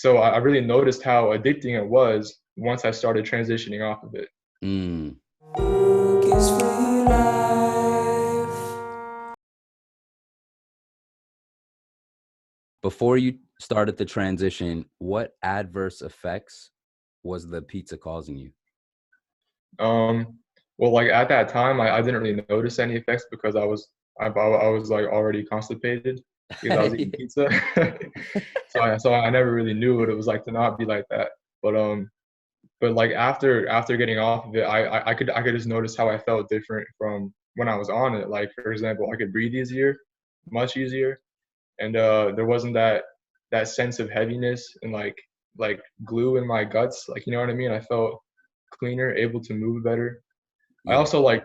So I really noticed how addicting it was once I started transitioning off of it. Mm. Before you started the transition, what adverse effects was the pizza causing you? Um, well, like at that time, I didn't really notice any effects because I was like already constipated because I was eating pizza. So I never really knew what it was like to not be like that. But but like after getting off of it, I could just notice how I felt different from when I was on it. Like for example, I could breathe easier, much easier, and there wasn't that sense of heaviness and like glue in my guts. Like you know what I mean? I felt cleaner, able to move better. I Yeah. also like,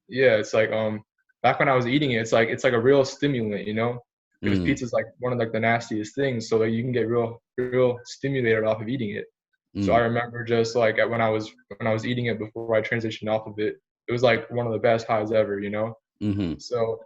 yeah, it's like back when I was eating it, it's like a real stimulant, you know, because Mm, pizza's like one of like the nastiest things, so like you can get real stimulated off of eating it. So I mm, remember just like when I was eating it before I transitioned off of it, it was like one of the best highs ever, you know. mm-hmm, So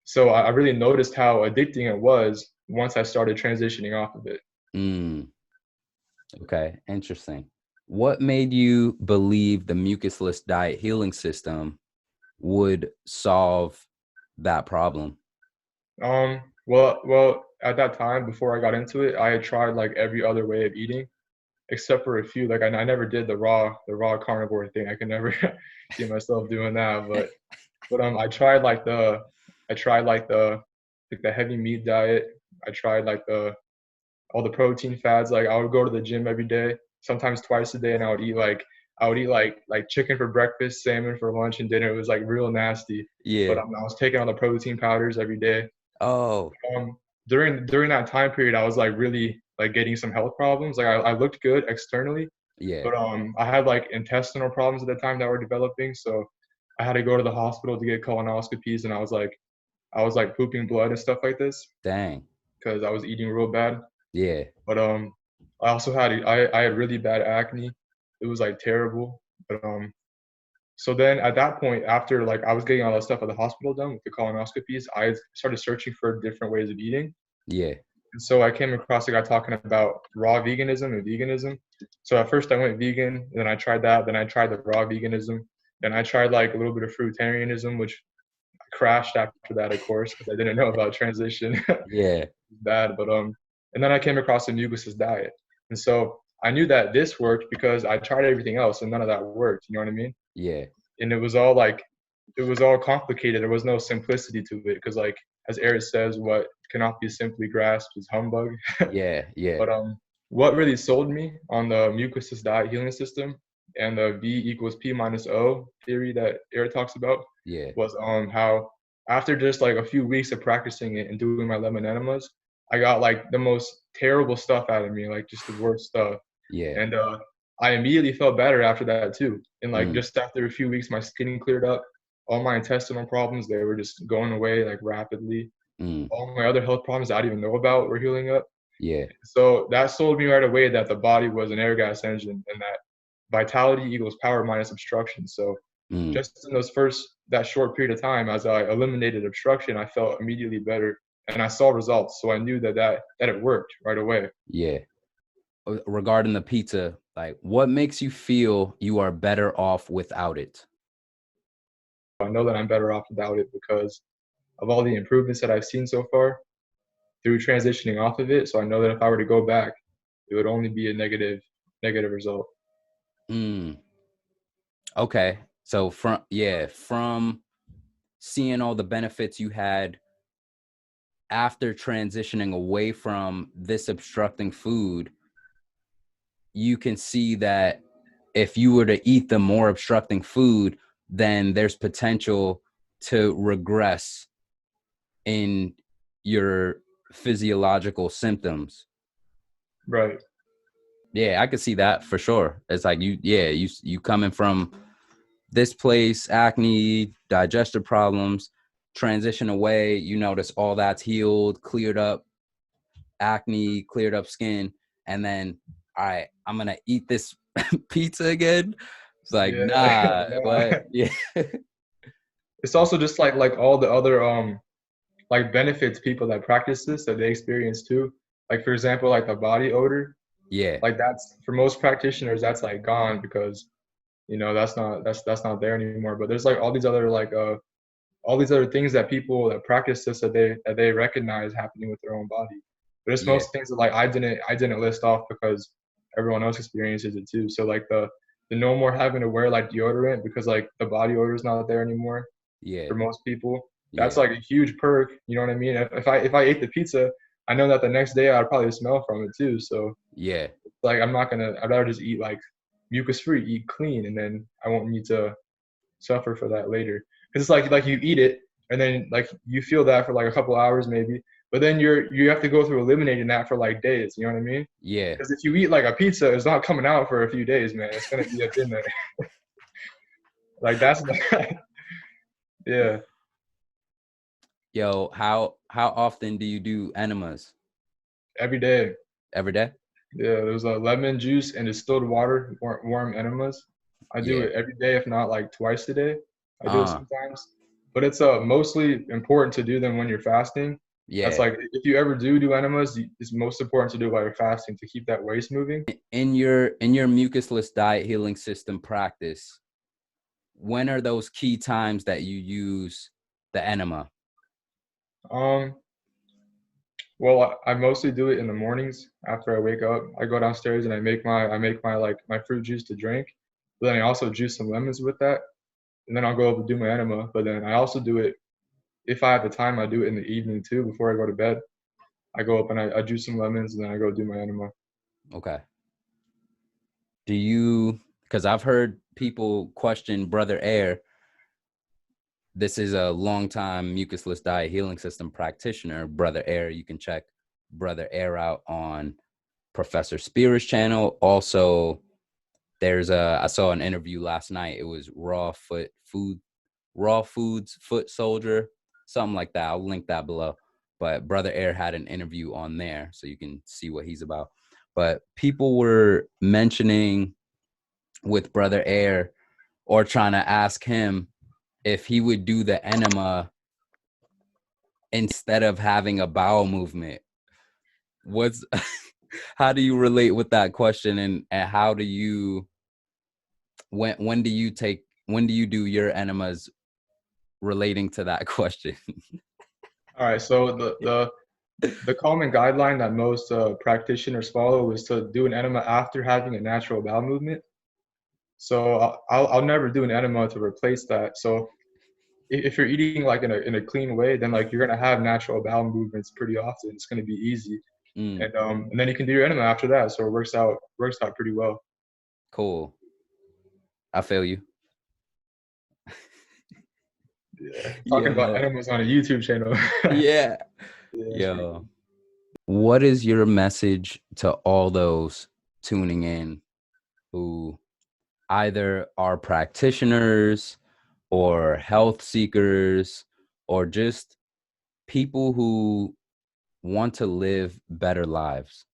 so I really noticed how addicting it was once I started transitioning off of it. mm. Okay, interesting. What made you believe the mucusless diet healing system would solve that problem? Well, at that time before I got into it, I had tried like every other way of eating except for a few. Like I never did the raw carnivore thing. I could never see myself doing that. But I tried like the heavy meat diet. I tried like the all the protein fads. Like I would go to the gym every day, sometimes twice a day, and I would eat like chicken for breakfast, salmon for lunch and dinner. It was like real nasty. But Yeah. I was taking on the protein powders every day. Oh, During that time period, I was like really like getting some health problems. Like I looked good externally, yeah. but I had like intestinal problems at the time that were developing. So I had to go to the hospital to get colonoscopies, and I was like pooping blood and stuff like this Dang. because I was eating real bad. Yeah. But I had really bad acne. It was like terrible. But so then at that point, after like I was getting all that stuff at the hospital done with the colonoscopies, I started searching for different ways of eating. Yeah. And so I came across a guy talking about raw veganism and veganism. So at first I went vegan, and then I tried that, then I tried the raw veganism, then I tried like a little bit of fruitarianism, which I crashed after that, of course, because I didn't know about transition. Yeah. Bad, but and then I came across the Mucusless diet, and so I knew that this worked because I tried everything else and none of that worked. You know what I mean? Yeah. And it was all complicated. There was no simplicity to it because, like as Ehret says, what cannot be simply grasped is humbug. Yeah. Yeah. But what really sold me on the Mucusless Diet Healing System and the V equals P minus O theory that Ehret talks about Yeah. was how after just like a few weeks of practicing it and doing my lemon enemas, I got like the most terrible stuff out of me, like just the worst stuff. Yeah. And I immediately felt better after that too. And like Mm, just after a few weeks, my skin cleared up. All my intestinal problems, they were just going away like rapidly. mm. All my other health problems I didn't even know about were healing up. Yeah. So that sold me right away that the body was an air gas engine and that vitality equals power minus obstruction. So Mm. just in that short period of time, as I eliminated obstruction, I felt immediately better and I saw results. So I knew that it worked right away. Yeah. Regarding the pizza, like what makes you feel you are better off without it? I know that I'm better off without it because of all the improvements that I've seen so far through transitioning off of it. So I know that if I were to go back, it would only be a negative result. Mm. Okay. So from seeing all the benefits you had after transitioning away from this obstructing food, you can see that if you were to eat the more obstructing food, then there's potential to regress in your physiological symptoms. Right. Yeah, I could see that for sure. It's like you coming from this place, acne, digestive problems, transition away, you notice all that's healed, cleared up acne, cleared up skin, and then all right, I'm gonna eat this pizza again. It's like, Yeah. nah, what? No. Yeah. It's also just like all the other like benefits people that practice this that they experience too. Like for example, like the body odor. Yeah. Like that's for most practitioners, that's like gone because that's not there anymore. But there's like all these other things that people that practice this that they recognize happening with their own body. But it's Yeah. most things that like I didn't list off because everyone else experiences it too. So like the no more having to wear like deodorant because like the body odor is not there anymore Yeah. for most people. That's Yeah. like a huge perk. You know what I mean? If I ate the pizza, I know that the next day I'd probably smell from it too. So Yeah. like I'd rather just eat like mucus free, eat clean, and then I won't need to suffer for that later. Because it's like you eat it and then like you feel that for like a couple hours maybe, but then you have to go through eliminating that for like days. You know what I mean? Yeah. Because if you eat like a pizza, it's not coming out for a few days, man. It's gonna be up in there. Like that's yeah. Yo, how often do you do enemas? Every day. Every day? Yeah, there's a lemon juice and distilled water, warm enemas. I do Yeah. it every day, if not like twice a day. I do it Uh, sometimes, but it's mostly important to do them when you're fasting. That's yeah. like if you ever do enemas, it's most important to do it while you're fasting to keep that waste moving. In your mucusless diet healing system practice, when are those key times that you use the enema? Um, well, I mostly do it in the mornings after I wake up. I go downstairs and I make my like my fruit juice to drink, but then I also juice some lemons with that, and then I'll go up and do my enema. But then I also do it if I have the time. I do it in the evening too before I go to bed. I go up and I juice some lemons and then I go do my enema. Okay. Do you, because I've heard people question Brother Air. This is a longtime mucusless diet healing system practitioner, Brother Air. You can check Brother Air out on Professor Spira's channel. Also, I saw an interview last night. It was Raw Foods Foot Soldier, something like that. I'll link that below. But Brother Air had an interview on there, so you can see what he's about. But people were mentioning with Brother Air or trying to ask him if he would do the enema instead of having a bowel movement. How do you relate with that question, and how do you when do you do your enemas relating to that question? All right, so the common guideline that most practitioners follow is to do an enema after having a natural bowel movement. So I'll never do an enema to replace that. So if you're eating like in a clean way, then like you're gonna have natural bowel movements pretty often. It's gonna be easy, Mm, and then you can do your enema after that. So it works out pretty well. cool. I feel you. Yeah, talking about Yo, enemas on a YouTube channel. yeah. Yeah, that's pretty Yo, cool. what is your message to all those tuning in who either are practitioners or health seekers or just people who want to live better lives?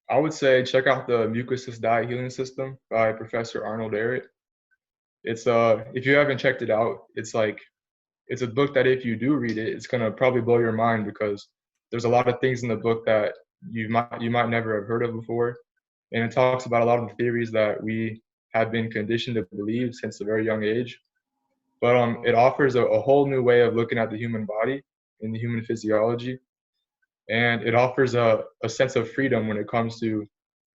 I would say check out the Mucusless Diet Healing System by Professor Arnold Ehret. It's if you haven't checked it out, it's a book that if you do read it, it's gonna probably blow your mind because there's a lot of things in the book that you might never have heard of before, and it talks about a lot of the theories that we have been conditioned to believe since a very young age. But it offers a whole new way of looking at the human body and the human physiology, and it offers a sense of freedom when it comes to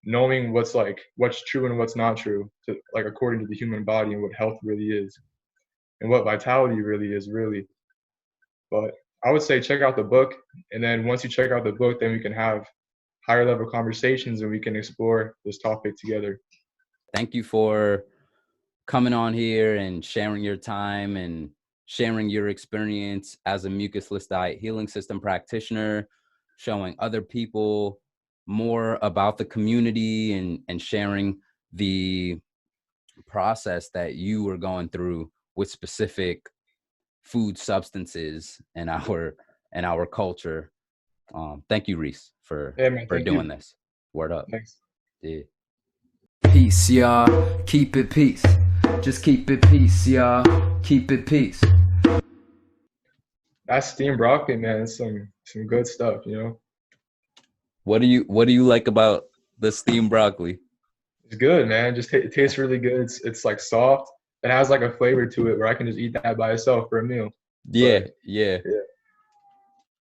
knowing what's true and what's not true, like according to the human body and what health really is and what vitality really is really. But I would say check out the book, and then once you check out the book, then we can have higher level conversations and we can explore this topic together. Thank you for coming on here and sharing your time and sharing your experience as a mucusless diet healing system practitioner, showing other people more about the community and sharing the process that you were going through with specific food substances in our culture. Thank you, Reece, for Yeah, man. Thank doing you. this. Word up. Thanks. Yeah. Peace, y'all. Keep it peace. Just keep it peace, y'all. Keep it peace. That's steamed broccoli, man. It's some good stuff. What do you like about the steamed broccoli? It's good, man. Just it tastes really good. It's like soft. It has like a flavor to it where I can just eat that by itself for a meal. Yeah, But yeah. yeah,